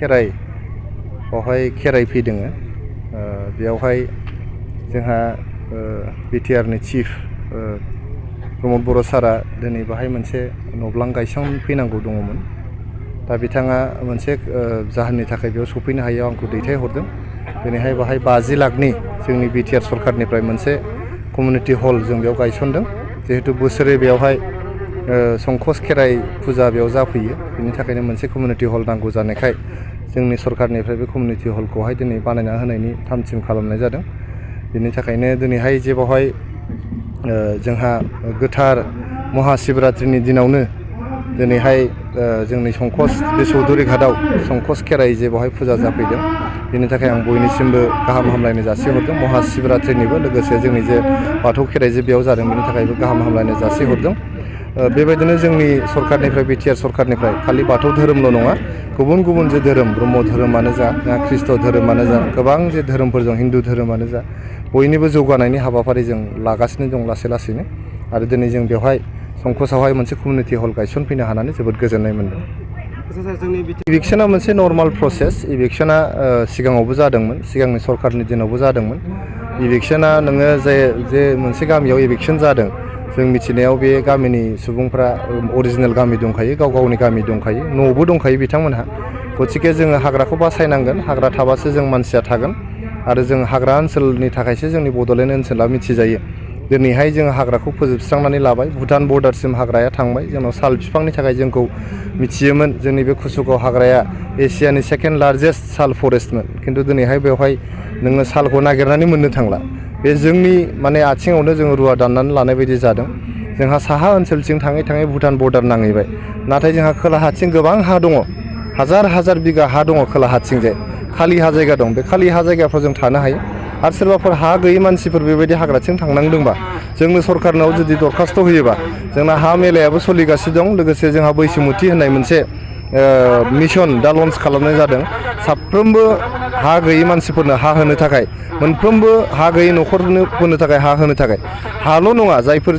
खेराइ बावहाय खेराइ फैदों बेयावहाय जोंहा बिटिआरनि चिफ प्रमद बर' सारा दिनै बाहाय मोनसे न'ब्लां गायसनफैनांगौ दङमोन। दा बिथाङा मोनसे जाहोननि थाखाय बेयाव सफैनो हायैयाव आंखौ दैथायहरदों। दिनैहाय बाहाय 50 लाखनि जोंनि बिटिआर सरकारनिफ्राय मोनसे कमिउनिटि हल जों बेयाव गायसनदों। जिहेतु बोसोरै बेयावहाय संकस खेराइ फुजा बेयाव जाफैयो, बिनि थाखायनो मोनसे कमिउनिटि हल नांगौ जानायखाय जोंनि सरकारनिफ्राय बे कमिउनिटि हलखौहाय दिनै बानायना होनायनि थामथिम खालामनाय जादों। बिनि थाखायनो दिनैहाय जे बावहाय जोंहा गोथार महाशिबरात्रिनि दिनावनो दिनैहाय जोंनि संकस बे चौधुरी घाटआव संकस खेराइ जे बावहाय फुजा जाफैदों, बिनि थाखाय आं बयनिसिमबो गाहाम हामलायनाय जासिहरदों। महाशिबरात्रिनिबो लोगोसे जोंनि जे बाथौ खेराइ जे बेयाव जादों बिनि थाखायबो गाहाम हामलायनाय जासिहरदों। बेबायदिनो जोंनि सरकारनिफ्राय बिटिआर सरकारनिफ्राय खालि बाथौ धोरोमल' नङा, गुबुन गुबुन जे धोरोम ब्रह्म धोरोमानो जा ख्रिस्ट धोरोमानो जा गोबां जे धोरोमफोर दं, हिन्दु धोरोमानो जा बयनिबो जौगानायनि हाबाफारि जों लागासिनो दं लासै लासैनो। आरो दिनै जों बेवहाय संकसआवहाय मोनसे कमिउनिटि हल गायसनफैनो हानानै जोबोद गोजोननाय मोनदों। इभिक्सना मोनसे नर्माल प्रसेस। इभिक्सना सिगाङावबो जादोंमोन, सिगांनि सरकारनि दिनावबो जादोंमोन। इभिक्सना नोङो जे मोनसे गामियाव इभिक्सन जादों, जों मिथिनायाव बे गामिनि सुबुंफ्रा अरिजिनेल गामि दंखायो, गाव गावनि गामि दंखायो, न'बो दंखायो बिथांमोनहा। गतिके जोङो हाग्राखौ बासायनांगोन, हाग्रा थाबासो जों मानसिया थागोन। आरो जों हाग्रा ओनसोलनि थाखायसो जोंनि बड'लेण्ड ओनसोला मिथिजायो। दिनैहाय जोङो हाग्राखौ फोजोबस्रांनानै लाबाय, भुटान बर्डारसिम हाग्राया थांबाय। जोंनाव साल बिफांनि थाखाय जोंखौ मिथियोमोन, जोंनि बे कुसुगाव हाग्राया एसियानि सेकेन्ड लार्जेस्ट साल फरेस्टमोन। खिन्थु दिनैहाय बेवहाय नोङो सालखौ नागिरनानै मोननो थांला। बे जोंनि माने आथिङावनो जोङो रुवा दाननानै लानाय बायदि जादों। जोंहा साहा ओनसोलथिं थाङै थाङै भुटान बर्डार नांहैबाय, नाथाय जोंहा खोलाहाथिं गोबां हा दङ, हाजार हाजार बिगा हा दङ खोलाहाथिंजाय खालि हा जायगा दं। बे खालि हा जायगाफ्राव जों थानो हायो। आरो सोरबाफोर हा गैयै मानसिफोर बेबायदि हाग्राथिं थांनांदोंबा जोंनो सरकारनाव जुदि दरखास्त' होयोबा, जोंना हा मेलायाबो सोलिगासिनो दं। लोगोसे जोंहा बैसोमुथि होननाय मोनसे मिशन दा लन्च खालामनाय जादों। साफ्रोमबो हा गैयै मानसिफोरनो हा होनो थाखाय, मोनफ्रोमबो हा गैयै न'खरफोरनो थाखाय हा होनो थाखाय, हाल' नङा जायफोर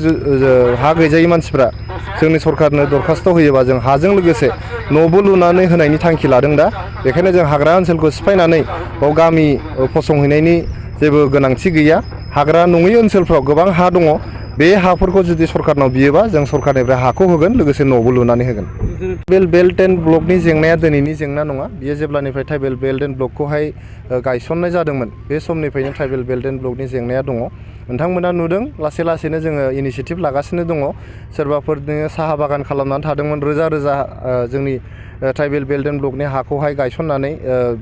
हा गैजायै मानसिफ्रा जोंनि सरकारनो दरखास्त' होयोबा जों हाजों लोगोसे न'बो लुनानै होनायनि थांखि लादों दा। बेखायनो जों हाग्रा ओनसोलखौ सिफायनानै बाव गामि फसंहैनायनि जेबो गोनांथि गैया। हाग्रा नङै ओनसोलफ्राव गोबां हा दङ। बे हाफोरखौ जुदि सरकारनाव बियोबा जों सरकारनिफ्राय हाखौ होगोन, लोगोसे न'बो लुनानै होगोन। ट्राइबेल बेल्ट एन्ड ब्लकनि जेंनाया दिनैनि जेंना नङा। बियो जेब्लानिफ्राय ट्राइबेल बेल्ट एन्ड ब्लकखौहाय गायसननाय जादोंमोन, बे समनिफ्रायनो ट्राइबेल बेल्ट एन्ड ब्लकनि जेंनाया दङ। नोंथांमोना नुदों लासै लासैनो जोङो इनिसियेटिभ लागासिनो दङ। सोरबाफोर नोङो साहा बागान खालामनानै थादोंमोन, रोजा रोजा जोंनि ट्राइबेल बेल्ट एन्ड ब्लकनि हाखौहाय गायसननानै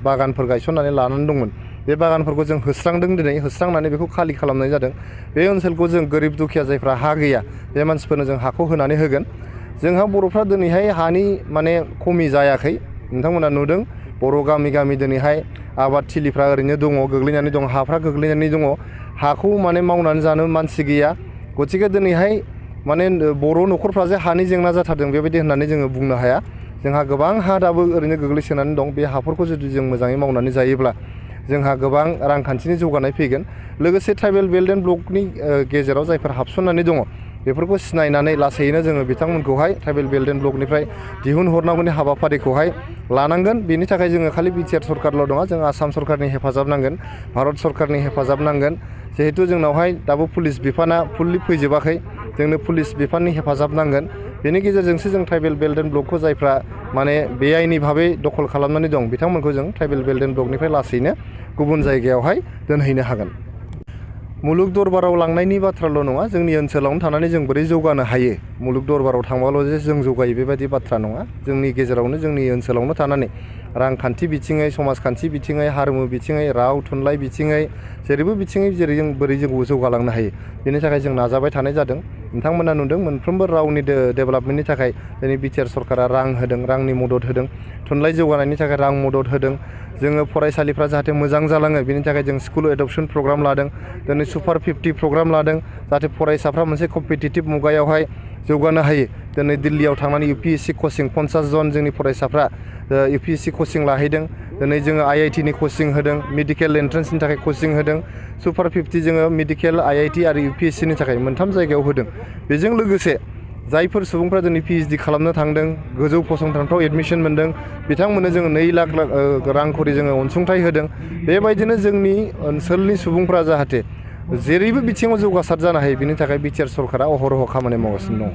बागानफोर गायसननानै लानानै दंमोन। बे बागानफोरखौ जों होस्रांदों, दिनै होस्रांनानै बेखौ खालि खालामनाय जादों। बे ओनसोलखौ जों गोरिब दुखिया जायफ्रा हा गैया बे मानसिफोरनो जों हाखौ होनानै होगोन। जोंहा बर'फ्रा दिनैहाय हानि माने खमि जायाखै। नोंथांमोना नुदों बर' गामि गामि दिनैहाय आबाद थिलिफ्रा ओरैनो दङ, गोग्लैनानै दङ, हाफ्रा गोग्लैनानै दङ। हाखौ माने मावनानै जानो मानसि गैया। गतिके दिनैहाय माने बर' न'खरफ्रा जे हानि जेंना जाथारदों बेबायदि होननानै जोङो बुंनो हाया। जोंहा गोबां हा दाबो ओरैनो गोग्लैसोनानै दं। बे हाफोरखौ जुदि जों मोजाङै मावनानै जायोब्ला जोंहा गोबां रांखान्थिनि जौगानाय फैगोन। लोगोसे ट्राइबेल बेल्ट एन्ड ब्लकनि गेजेराव जायफोर हाबसननानै दङ बेफोरखौ सिनायनानै लासैनो जोङो बिथांमोनखौहाय ट्राइबेल बेल्ट एन्ड ब्लकनिफ्राय दिहुनहरनांगौनि हाबाफारिखौहाय लानांगोन। बेनि थाखाय जोङो खालि बिटिआर सरकारल' नङा, जों आसाम सरकारनि हेफाजाब नांगोन, भारत सरकारनि हेफाजाब नांगोन। जिहेतु जोंनावहाय दाबो पुलिस बिफाना फुल्लि फैजोबाखै, जोंनो पुलिस बिफाननि हेफाजाब नांगोन। बेनि गेजेरजोंसो जों ट्राइबेल बेल्ट एन्ड ब्लकखौ जायफ्रा माने बेआइनि भाबै दखल खालामनानै दं बिथांमोनखौ जों ट्राइबेल बेल्ट एन्ड ब्लकनिफ्राय लासैनो गुबुन जायगायावहाय दोनहैनो हागोन। मुलुग दरबाराव लांनायनि बाथ्राल' नङा, जोंनि ओनसोलावनो थानानै जों बोरै जौगानो हायो, मुलुग दरबाराव थांबाल' जे जों जौगायो बेबायदि बाथ्रा नङा। जोंनि गेजेरावनो जोंनि ओनसोलावनो थानानै रांखान्थि बिथिङै, समाजखान्थि बिथिङै, हारिमु बिथिङै, राव थुनलाइ बिथिङै, जेरैबो बिथिङै बोरै जों जौगालांनो हायो बेनि थाखाय जों नाजाबाय थानाय जादों। नोंथांमोना नुदों मोनफ्रोमबो रावनि डेभेलपमेन्टनि थाखाय दिनै बिटिआर सरकारा रां होदों, रांनि मदद होदों। थुनलाइ जौगानायनि थाखाय रां मदद होदों। जोङो फरायसालिफ्रा जाहाथे मोजां जालाङो बेनि थाखाय जों स्कुल एडपसन प्रग्राम लादों। दिनै सुपार 50 प्रग्राम लादों, जाहाथे फरायसाफ्रा मोनसे कम्पिटिटिभ मुगायावहाय जौगानो हायो। दिनै दिल्लीयाव थांनानै UPSC कचिं 50 जन जोंनि फरायसाफ्रा UPSC कचिं लाहैदों। दिनै जोङो IIT नि कचिं होदों, मेडिकेल एन्ट्रेन्सनि थाखाय कचिं होदों। सुपार 50 जोङो मेडिकेल, IIT आरो UPSC नि थाखाय मोनथाम जायगायाव होदों। बेजों लोगोसे जायफोर सुबुंफ्रा दिनै PhD खालामनो थांदों गोजौ फसंथानफ्राव एडमिसन मोन्दों बिथांमोननो जोङो 2 लाख रां खरि जोङो अनसुंथाइ होदों बेबायदिनो जोंनि ओनसोलनि सुबुंफ्रा जाहाथे जेरैबो बिथिङाव जौगासार जानो हायो बिनि थाखाय बिटिआर सरकारा अहरह खामानि मावगासिनो दं।